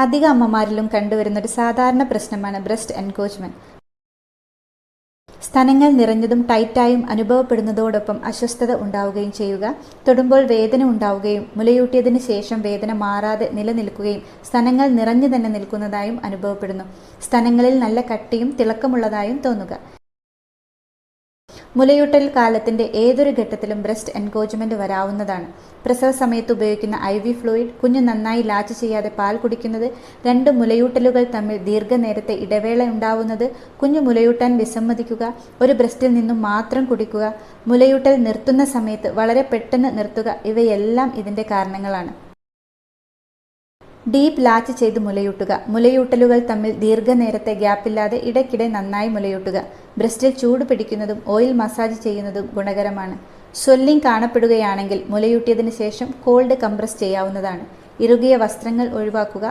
അധിക അമ്മമാരിലും കണ്ടുവരുന്ന ഒരു സാധാരണ പ്രശ്നമാണ് ബ്രസ്റ്റ് എൻകോജ്മെന്റ്. സ്തനങ്ങൾ നിറഞ്ഞതും ടൈറ്റായും അനുഭവപ്പെടുന്നതോടൊപ്പം അസ്വസ്ഥത ഉണ്ടാവുകയും ചെയ്യുക, തൊടുമ്പോൾ വേദന ഉണ്ടാവുകയും മുലയൂട്ടിയതിന് ശേഷം വേദന മാറാതെ നിലനിൽക്കുകയും സ്തനങ്ങൾ നിറഞ്ഞു തന്നെ നിൽക്കുന്നതായും അനുഭവപ്പെടുന്നു. സ്തനങ്ങളിൽ നല്ല കട്ടിയും തിളക്കമുള്ളതായും തോന്നുക. മുലയൂട്ടൽ കാലത്തിന്റെ ഏതൊരു ഘട്ടത്തിലും ബ്രസ്റ്റ് എൻകോജ്മെന്റ് വരാവുന്നതാണ്. പ്രസവ സമയത്ത് ഉപയോഗിക്കുന്ന IV ഫ്ലൂയിഡ്, കുഞ്ഞ് നന്നായി ലാച്ച് ചെയ്യാതെ പാൽ കുടിക്കുന്നത്, 2 മുലയൂട്ടലുകൾ തമ്മിൽ ദീർഘനേരത്തെ ഇടവേള ഉണ്ടാവുന്നത്, കുഞ്ഞ് മുലയൂട്ടാൻ വിസമ്മതിക്കുക, ഒരു ബ്രസ്റ്റിൽ നിന്നും മാത്രം കുടിക്കുക, മുലയൂട്ടൽ നിർത്തുന്ന സമയത്ത് വളരെ പെട്ടെന്ന് നിർത്തുക ഇവയെല്ലാം ഇതിന്റെ കാരണങ്ങളാണ്. ഡീപ്പ് ലാച്ച് ചെയ്ത് മുലയൂട്ടുക. മുലയൂട്ടലുകൾ തമ്മിൽ ദീർഘനേരത്തെ ഗ്യാപ്പില്ലാതെ ഇടയ്ക്കിടെ നന്നായി മുലയൂട്ടുക. ബ്രസ്റ്റിൽ ചൂട് പിടിക്കുന്നതും ഓയിൽ മസാജ് ചെയ്യുന്നതും ഗുണകരമാണ്. സ്വെല്ലിംഗ് കാണപ്പെടുകയാണെങ്കിൽ മുലയൂട്ടിയതിന് ശേഷം കോൾഡ് കംപ്രസ് ചെയ്യാവുന്നതാണ്. ഇറുകിയ വസ്ത്രങ്ങൾ ഒഴിവാക്കുക.